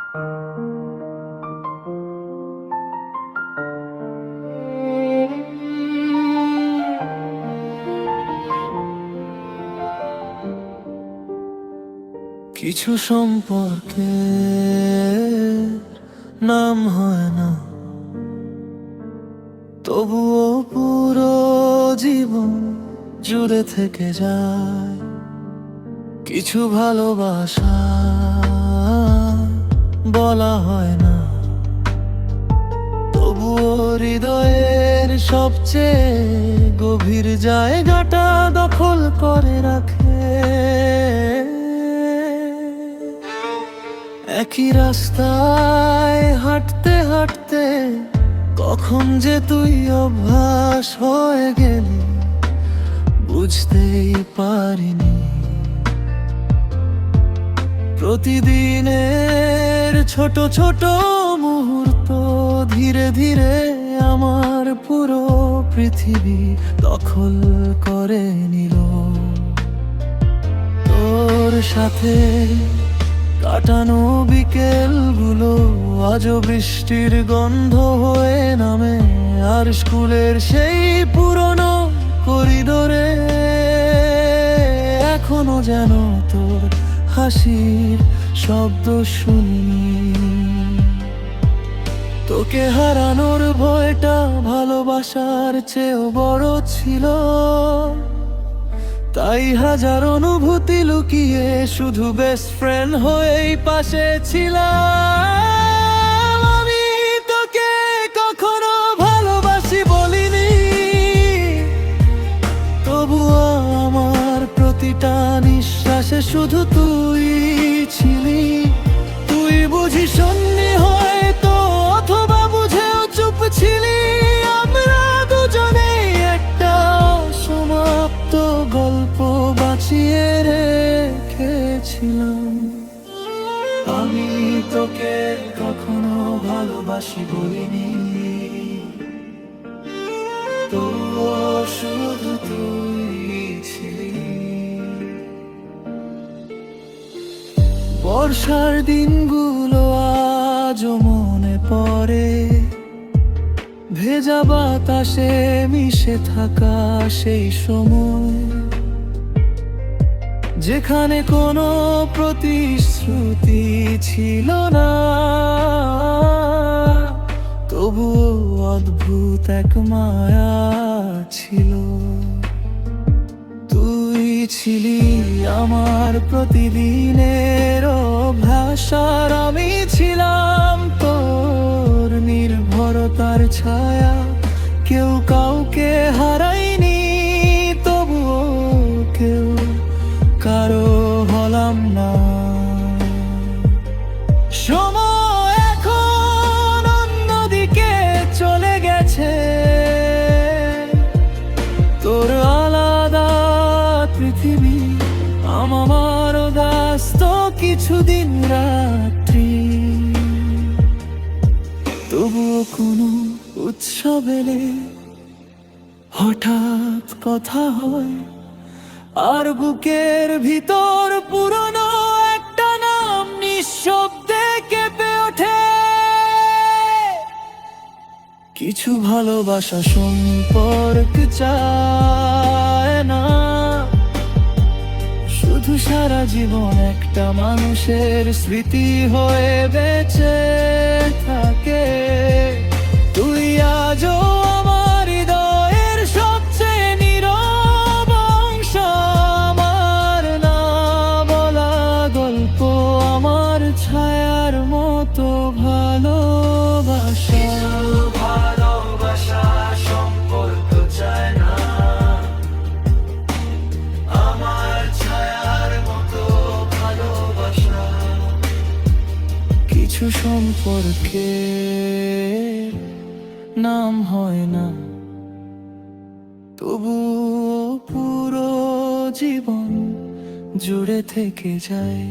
কিছু সম্পর্কে নাম হয় না, তবুও পুরো জীবন জুড়ে থেকে যায়। কিছু ভালোবাসা বলা হয় না, তবুও হৃদয়ের সবচেয়ে গভীর জায়গাটা দখল করে রাখে। একই রাস্তায় হাঁটতে হাঁটতে কখন যে তুই অভ্যাস হয়ে গেলি বুঝতেই পারিনি। প্রতিদিনের ছোট ছোট মুহূর্ত ধীরে ধীরে আমার পুরো পৃথিবী দখল করে নিল। তোর সাথে কাটানো বিকেলগুলো আজও বৃষ্টির গন্ধ হয়ে নামে, আর স্কুলের সেই পুরনো করিডোরে এখনো যেন তোর হাসির শব্দ শুনি। তোকে হারানোর ভয়টা ভালোবাসার চেয়েও বড় ছিল, তাই হাজার অনুভূতি লুকিয়ে শুধু বেস্ট ফ্রেন্ড হয়েই পাশে ছিলাম। আমি তোকে কখনো ভালোবাসি বলিনি, তবুও আমার প্রতিটা নিঃশ্বাসে শুধু তুই ছিলি। তুই বুঝি শূন্যি হয়তো, অথবা বুঝেও চুপ ছিলি। আমরা দুজনেই একটা সমাপ্ত গল্প বাঁচিয়ে রেখেছিলাম। আমি তোকে কখনো ভালোবাসি বলিনি, তবুও শুধু তুই ছিলি। বর্ষার দিনগুলো আজও মনে পড়ে, ভেজা বাতাসে মিশে থাকা সেই সময়, যেখানে কোনো প্রতিশ্রুতি ছিল না, তবুও অদ্ভুত এক মায়া ছিল। তুই ছিলি আমার প্রতিদিনের অভ্যাস, আর আমি ছিলাম তোর নির্ভরতার ছায়া। কেউ কাউকে হারায়নি, তবুও কেউ কারো হলাম না। সময় এখন অন্যদিকে চলে গেছে, তোর আলাদা পৃথিবী, আমার ব্যস্ত কিছুদিন রাত্রি। তবুও কোনো উৎসব এলে হঠাৎ কথা হয়, আর বুকের ভিতর পুরনো একটা নাম নিঃশব্দে কেঁপে ওঠে। কিছু ভালোবাসা সম্পর্ক চায় না, শুধু সারা জীবন একটা মানুষের স্মৃতি হয়ে বেঁচে থাকে। তুই আজও আমার হৃদয়ের সবচেয়ে নীরব অংশ, আমার না বলা গল্প, আমার ছায়ার মতো ভালোবাসা। ভালোবাসা সম্পর্ক চায় না, আমার ছায়ার মতো ভালোবাসা। কিছু সম্পর্কে নাম হয় না, তবুও পুরো জীবন জুড়ে থেকে যায়।